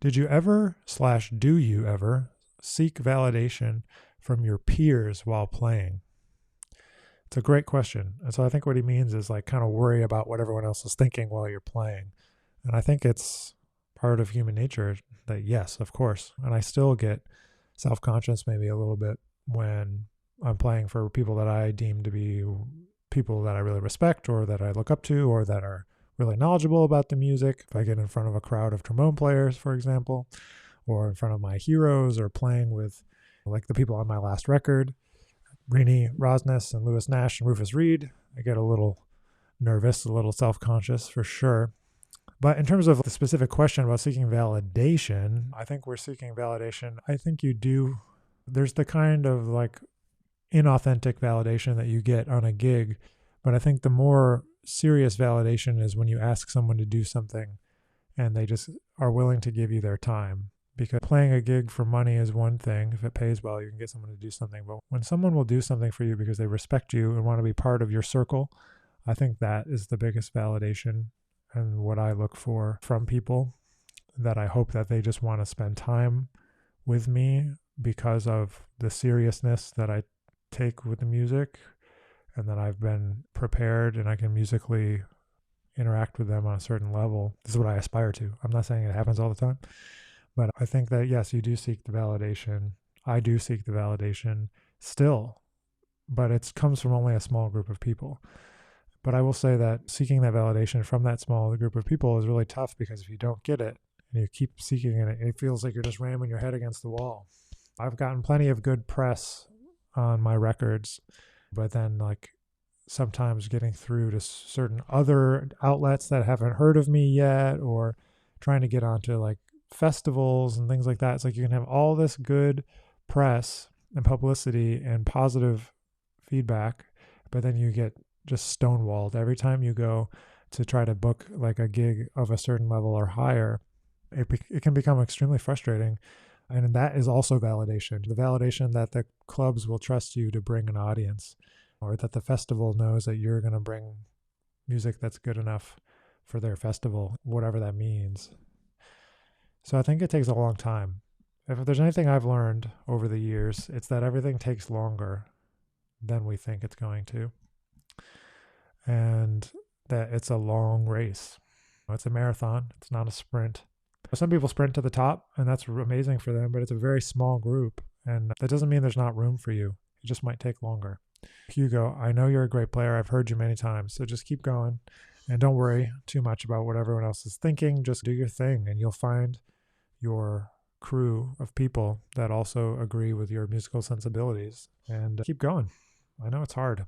Did you ever / do you ever seek validation from your peers while playing? It's a great question. And so I think what he means is like kind of worry about what everyone else is thinking while you're playing. And I think it's part of human nature that yes, of course. And I still get self-conscious maybe a little bit when I'm playing for people that I deem to be people that I really respect or that I look up to or that are really knowledgeable about the music. If I get in front of a crowd of trombone players, for example, or in front of my heroes or playing with like the people on my last record, Rini Rosnes and Lewis Nash and Rufus Reed, I get a little nervous, a little self-conscious for sure. But in terms of the specific question about seeking validation, I think we're seeking validation. I think you do. There's the kind of like inauthentic validation that you get on a gig. But I think the more serious validation is when you ask someone to do something and they just are willing to give you their time. Because playing a gig for money is one thing. If it pays well, you can get someone to do something. But when someone will do something for you because they respect you and want to be part of your circle, I think that is the biggest validation and what I look for from people, that I hope that they just want to spend time with me because of the seriousness that I take with the music and that I've been prepared and I can musically interact with them on a certain level. This is what I aspire to. I'm not saying it happens all the time, but I think that yes, you do seek the validation. I do seek the validation still, but it comes from only a small group of people. But I will say that seeking that validation from that small group of people is really tough, because if you don't get it and you keep seeking it, it feels like you're just ramming your head against the wall. I've gotten plenty of good press on my records, but then like sometimes getting through to certain other outlets that haven't heard of me yet, or trying to get onto like festivals and things like that. It's like you can have all this good press and publicity and positive feedback, but then you get just stonewalled every time you go to try to book like a gig of a certain level or higher. It can become extremely frustrating. And that is also validation. The validation that the clubs will trust you to bring an audience, or that the festival knows that you're going to bring music that's good enough for their festival, whatever that means. So I think it takes a long time. If there's anything I've learned over the years, it's that everything takes longer than we think it's going to. And that it's a long race. It's a marathon. It's not a sprint. Some people sprint to the top, and that's amazing for them, but it's a very small group. And that doesn't mean there's not room for you. It just might take longer. Hugo, I know you're a great player. I've heard you many times. So just keep going. And don't worry too much about what everyone else is thinking. Just do your thing, and you'll find your crew of people that also agree with your musical sensibilities. And keep going. I know it's hard.